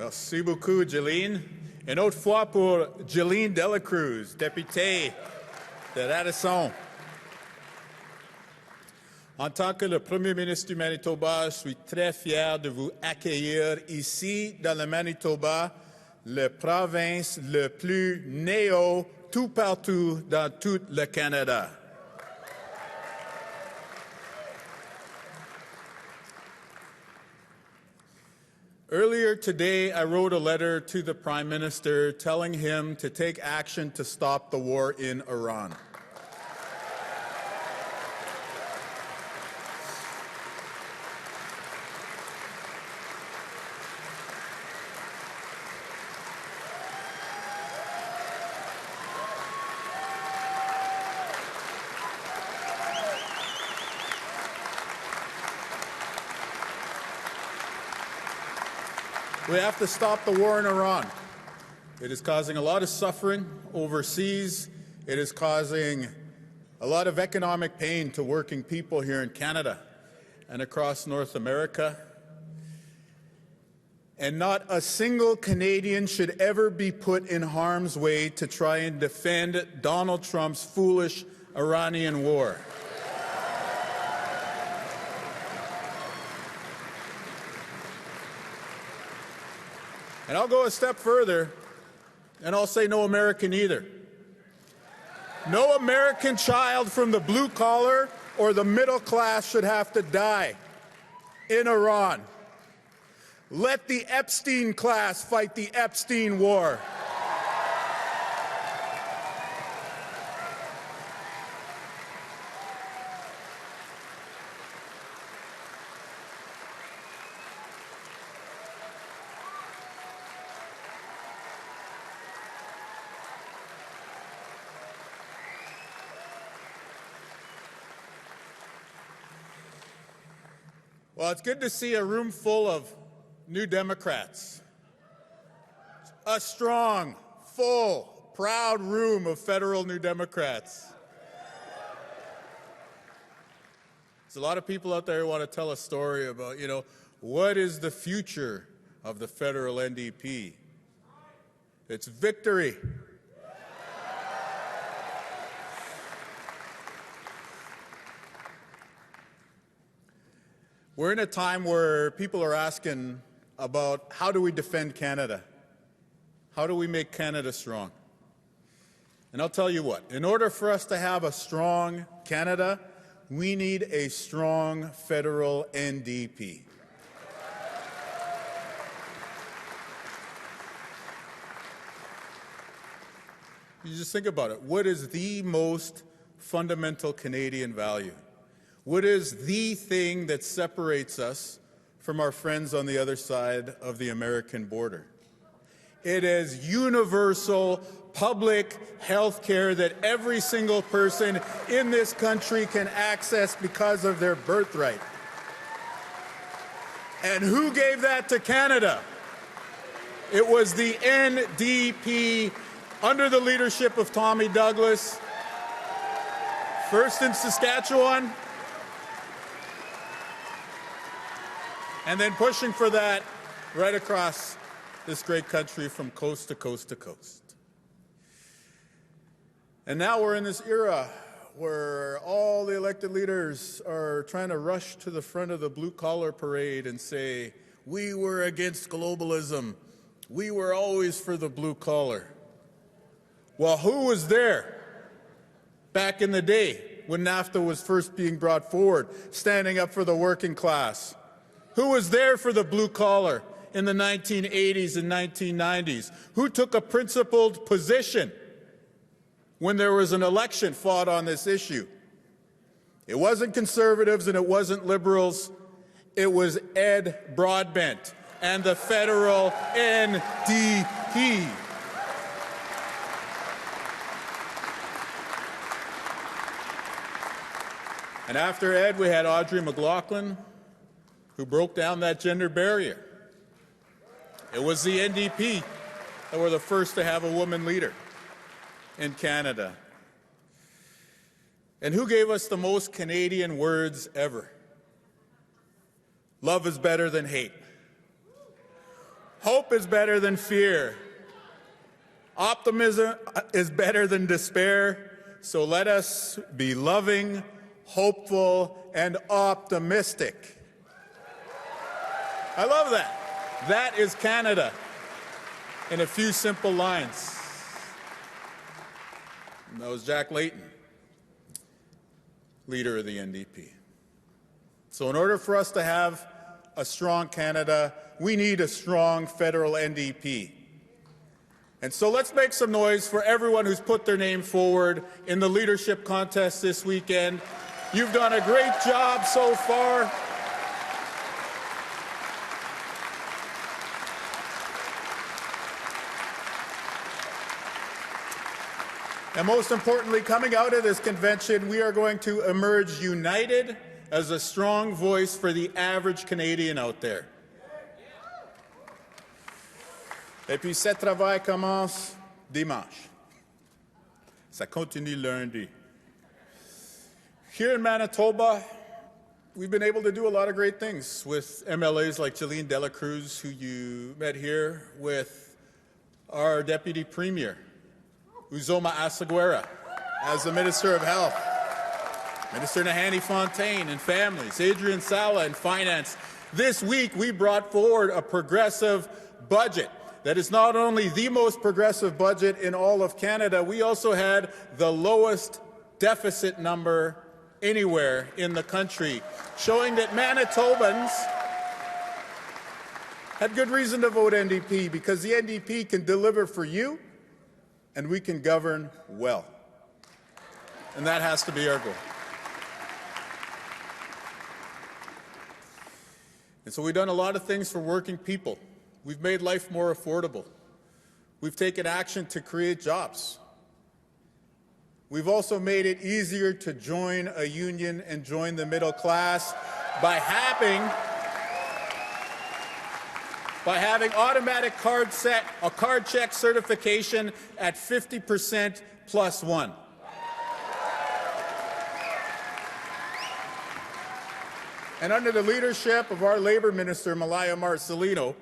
Merci beaucoup, Jolene. Une autre fois pour Jolene Delacruz, députée de Radisson. En tant que le Premier ministre du Manitoba, je suis très fier de vous accueillir ici dans le Manitoba, la province le plus néo tout partout dans tout le Canada. Earlier today, I wrote a letter to the Prime Minister telling him to take action to stop the war in Iran. We have to stop the war in Iran. It is causing a lot of suffering overseas. It is causing a lot of economic pain to working people here in Canada and across North America. And not a single Canadian should ever be put in harm's way to try and defend Donald Trump's foolish Iranian war. And I'll go a step further, and I'll say no American either. No American child from the blue collar or the middle class should have to die in Iran. Let the Epstein class fight the Epstein war. Well, it's good to see a room full of New Democrats. A strong, full, proud room of federal New Democrats. There's a lot of people out there who want to tell a story about, what is the future of the federal NDP? It's victory. We're in a time where people are asking about how do we defend Canada? How do we make Canada strong? And I'll tell you what, in order for us to have a strong Canada, we need a strong federal NDP. You just think about it. What is the most fundamental Canadian value? What is the thing that separates us from our friends on the other side of the American border? It is universal public health care that every single person in this country can access because of their birthright. And who gave that to Canada? It was the NDP under the leadership of Tommy Douglas, first in Saskatchewan, and then pushing for that right across this great country from coast to coast to coast. And now we're in this era where all the elected leaders are trying to rush to the front of the blue-collar parade and say, we were against globalism. We were always for the blue-collar. Well, who was there back in the day when NAFTA was first being brought forward, standing up for the working class? Who was there for the blue collar in the 1980s and 1990s? Who took a principled position when there was an election fought on this issue? It wasn't conservatives and it wasn't liberals. It was Ed Broadbent and the federal NDP. And after Ed, we had Audrey McLaughlin, who broke down that gender barrier. It was the NDP that were the first to have a woman leader in Canada. And who gave us the most Canadian words ever? Love is better than hate. Hope is better than fear. Optimism is better than despair. So let us be loving, hopeful, and optimistic. I love that. That is Canada in a few simple lines. And that was Jack Layton, leader of the NDP. So in order for us to have a strong Canada, we need a strong federal NDP. And so let's make some noise for everyone who's put their name forward in the leadership contest this weekend. You've done a great job so far. And most importantly, coming out of this convention, we are going to emerge united as a strong voice for the average Canadian out there. Et puis, ce travail commence dimanche. Ça continue lundi. Here in Manitoba, we've been able to do a lot of great things with MLAs like Jolene Delacruz, who you met here, with our Deputy Premier, Uzoma Asaguera, as the Minister of Health, Minister Nahanni Fontaine in Families, Adrian Sala in Finance. This week, we brought forward a progressive budget that is not only the most progressive budget in all of Canada, we also had the lowest deficit number anywhere in the country, showing that Manitobans had good reason to vote NDP, because the NDP can deliver for you and we can govern well. And that has to be our goal. And so we've done a lot of things for working people. We've made life more affordable. We've taken action to create jobs. We've also made it easier to join a union and join the middle class by having automatic card check certification at 50% plus one. And under the leadership of our Labour Minister, Malaya Marcelino,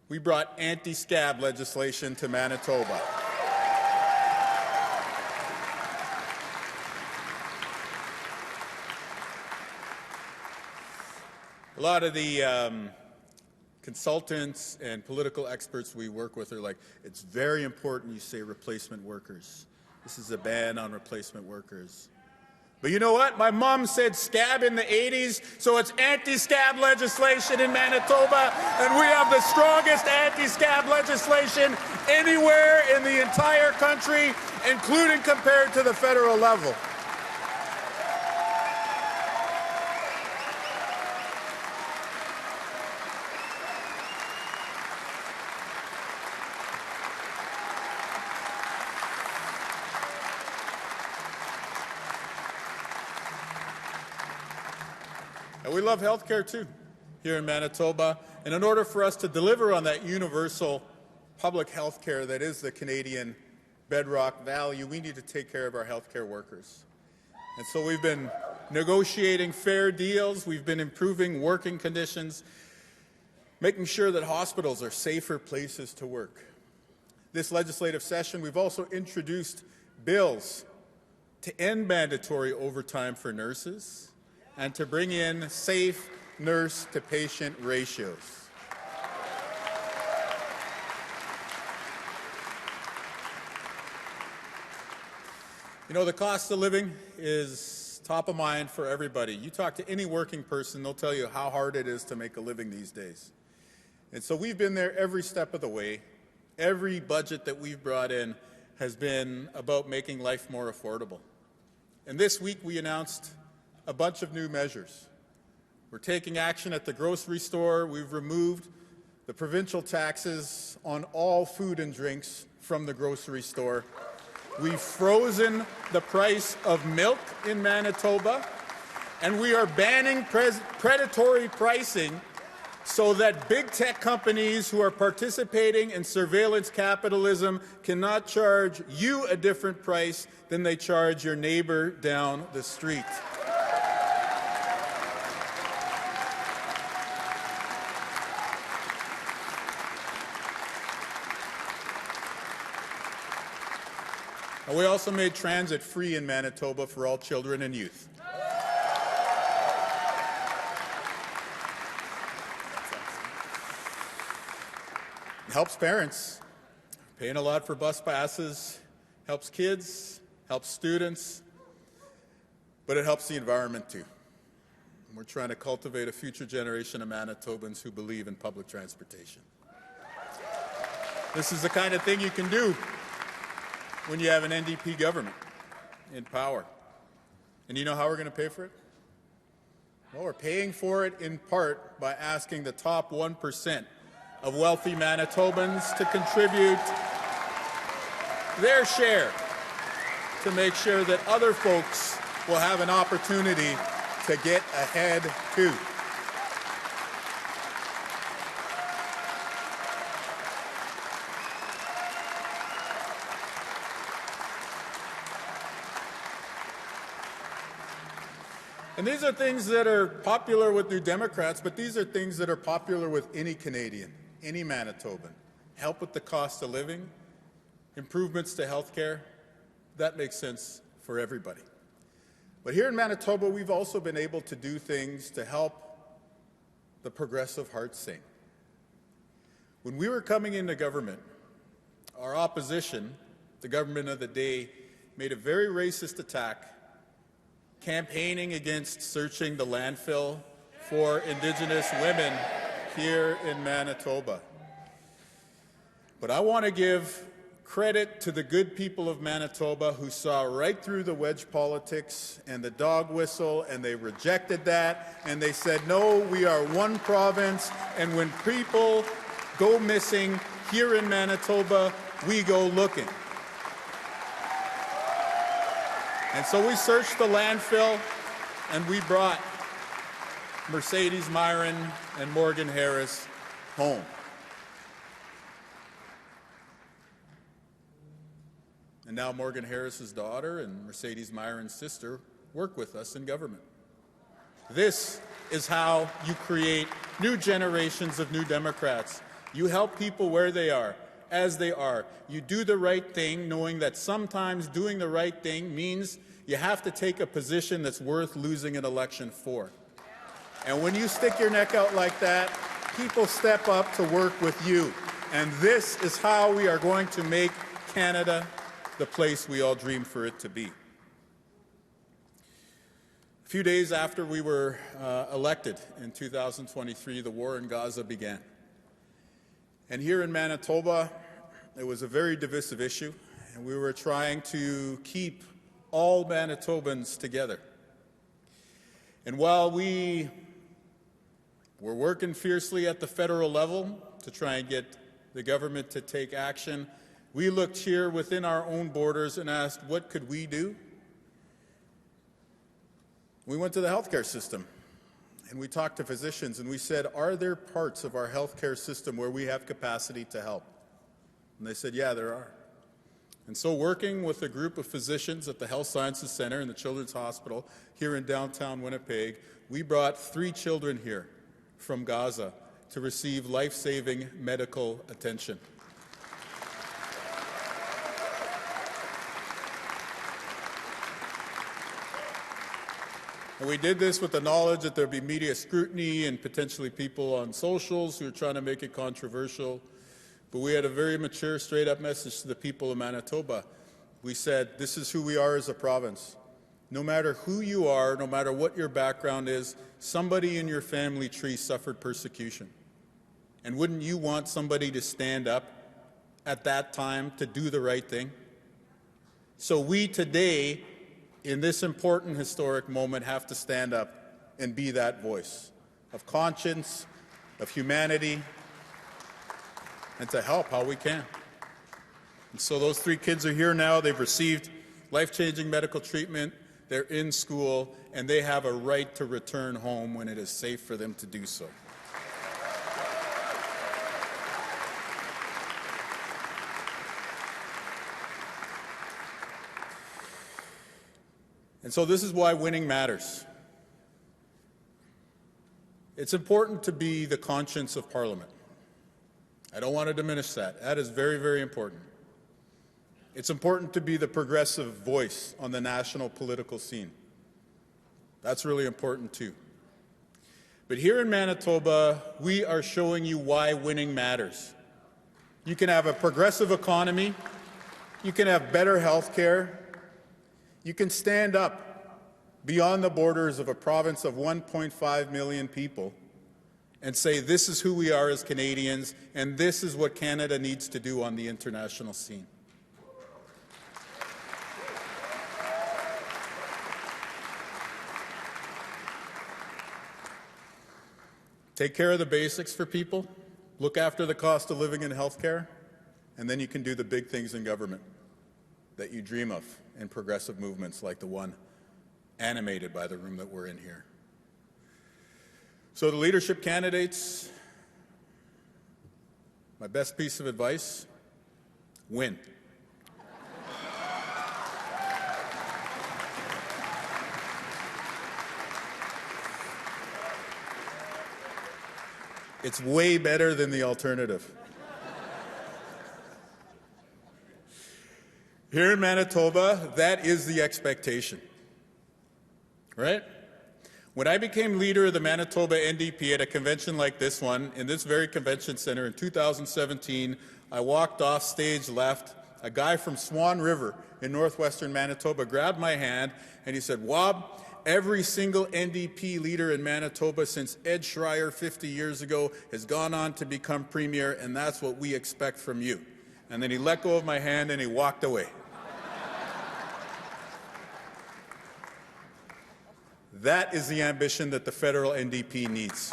we brought anti-scab legislation to Manitoba. A lot of the consultants and political experts we work with are like, it's very important you say replacement workers. This is a ban on replacement workers. But you know what? My mom said scab in the 80s, so it's anti-scab legislation in Manitoba, and we have the strongest anti-scab legislation anywhere in the entire country, including compared to the federal level. And we love health care too here in Manitoba. And in order for us to deliver on that universal public health care that is the Canadian bedrock value, we need to take care of our health care workers. And so we've been negotiating fair deals, we've been improving working conditions, making sure that hospitals are safer places to work. This legislative session, we've also introduced bills to end mandatory overtime for nurses and to bring in safe nurse-to-patient ratios. You know, the cost of living is top of mind for everybody. You talk to any working person, they'll tell you how hard it is to make a living these days. And so we've been there every step of the way. Every budget that we've brought in has been about making life more affordable. And this week we announced a bunch of new measures. We're taking action at the grocery store. We've removed the provincial taxes on all food and drinks from the grocery store. We've frozen the price of milk in Manitoba, and we are banning predatory pricing so that big tech companies who are participating in surveillance capitalism cannot charge you a different price than they charge your neighbor down the street. And we also made transit free in Manitoba for all children and youth. It helps parents, paying a lot for bus passes, helps kids, helps students, but it helps the environment too. And we're trying to cultivate a future generation of Manitobans who believe in public transportation. This is the kind of thing you can do when you have an NDP government in power. And you know how we're going to pay for it? Well, we're paying for it in part by asking the top 1% of wealthy Manitobans to contribute their share to make sure that other folks will have an opportunity to get ahead too. And these are things that are popular with New Democrats, but these are things that are popular with any Canadian, any Manitoban. Help with the cost of living, improvements to health care. That makes sense for everybody. But here in Manitoba, we've also been able to do things to help the progressive heart sing. When we were coming into government, our opposition, the government of the day, made a very racist attack campaigning against searching the landfill for Indigenous women here in Manitoba. But I want to give credit to the good people of Manitoba who saw right through the wedge politics and the dog whistle, and they rejected that, and they said, no, we are one province, and when people go missing here in Manitoba, we go looking. And so we searched the landfill, and we brought Mercedes Myron and Morgan Harris home. And now Morgan Harris's daughter and Mercedes Myron's sister work with us in government. This is how you create new generations of New Democrats. You help people where they are, as they are. You do the right thing, knowing that sometimes doing the right thing means you have to take a position that's worth losing an election for. And when you stick your neck out like that, people step up to work with you. And this is how we are going to make Canada the place we all dream for it to be. A few days after we were elected in 2023, the war in Gaza began. And here in Manitoba, it was a very divisive issue, and we were trying to keep all Manitobans together. And while we were working fiercely at the federal level to try and get the government to take action, we looked here within our own borders and asked, what could we do? We went to the healthcare system, and we talked to physicians, and we said, are there parts of our healthcare system where we have capacity to help? And they said, yeah, there are. And so working with a group of physicians at the Health Sciences Centre in the Children's Hospital here in downtown Winnipeg, we brought 3 children here from Gaza to receive life-saving medical attention. And we did this with the knowledge that there'd be media scrutiny and potentially people on socials who are trying to make it controversial. But we had a very mature, straight-up message to the people of Manitoba. We said, this is who we are as a province. No matter who you are, no matter what your background is, somebody in your family tree suffered persecution. And wouldn't you want somebody to stand up at that time to do the right thing? So we today, in this important historic moment, have to stand up and be that voice of conscience, of humanity, and to help how we can. And so those 3 kids are here now. They've received life-changing medical treatment. They're in school, and they have a right to return home when it is safe for them to do so. And so this is why winning matters. It's important to be the conscience of Parliament. I don't want to diminish that. That is very, very important. It's important to be the progressive voice on the national political scene. That's really important too. But here in Manitoba, we are showing you why winning matters. You can have a progressive economy, you can have better health care, you can stand up beyond the borders of a province of 1.5 million people and say this is who we are as Canadians and this is what Canada needs to do on the international scene. Take care of the basics for people, look after the cost of living and health care, and then you can do the big things in government that you dream of in progressive movements like the one animated by the room that we're in here. So the leadership candidates, my best piece of advice, win. It's way better than the alternative. Here in Manitoba, that is the expectation, right? When I became leader of the Manitoba NDP at a convention like this one, in this very convention center in 2017, I walked off stage left. A guy from Swan River in northwestern Manitoba grabbed my hand and he said, "Wab, every single NDP leader in Manitoba since Ed Schreier 50 years ago has gone on to become Premier, and that's what we expect from you." And then he let go of my hand and he walked away. That is the ambition that the federal NDP needs.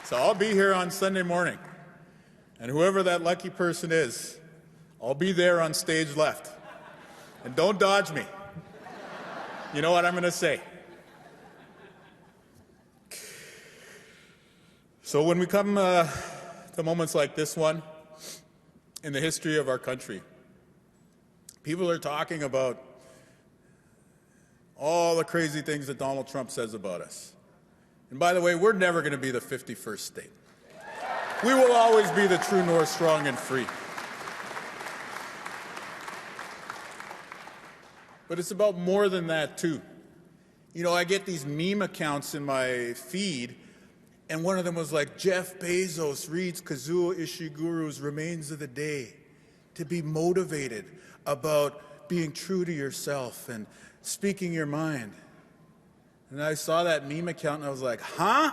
So I'll be here on Sunday morning, and whoever that lucky person is, I'll be there on stage left. And don't dodge me. You know what I'm going to say. So when we come to moments like this one in the history of our country, people are talking about all the crazy things that Donald Trump says about us. And by the way, we're never going to be the 51st state. We will always be the true north, strong and free. But it's about more than that, too. You know, I get these meme accounts in my feed, and one of them was like, Jeff Bezos reads Kazuo Ishiguro's Remains of the Day to be motivated about being true to yourself and speaking your mind. And I saw that meme account and I was like, huh?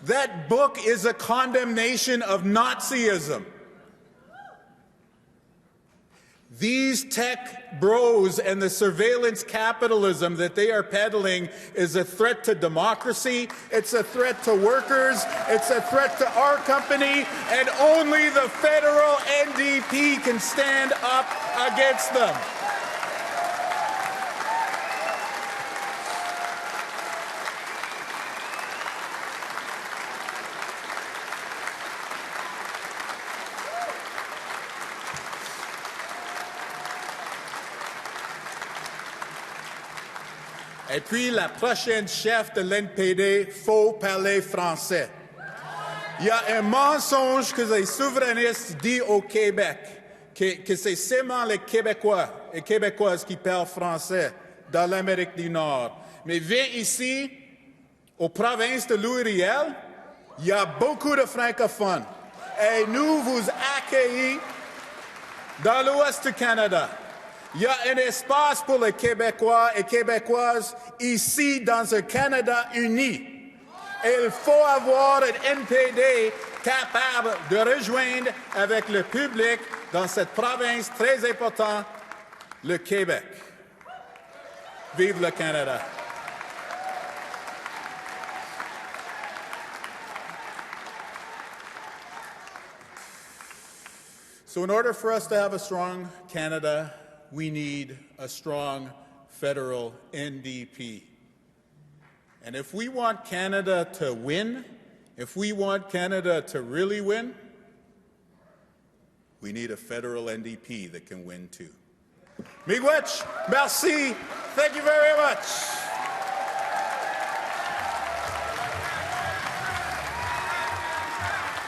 That book is a condemnation of Nazism. These tech bros and the surveillance capitalism that they are peddling is a threat to democracy, it's a threat to workers, it's a threat to our company, and only the federal NDP can stand up against them. Et puis, la prochaine chef de l'NPD, faut parler français. Il y a un mensonge que les souverainistes disent au Québec, que c'est seulement les Québécois et Québécoises qui parlent français dans l'Amérique du Nord. Mais viens ici, aux provinces de Louis-Riel, il y a beaucoup de francophones. Et nous vous accueillons dans l'ouest du Canada. Il y a un espace pour les Québécois et Québécoises ici dans un Canada uni. Et il faut avoir un NPD capable de rejoindre avec le public dans cette province très importante, le Québec. Vive le Canada! So in order for us to have a strong Canada, we need a strong federal NDP. And if we want Canada to win, if we want Canada to really win, we need a federal NDP that can win too. Miigwech, merci. Thank you very much.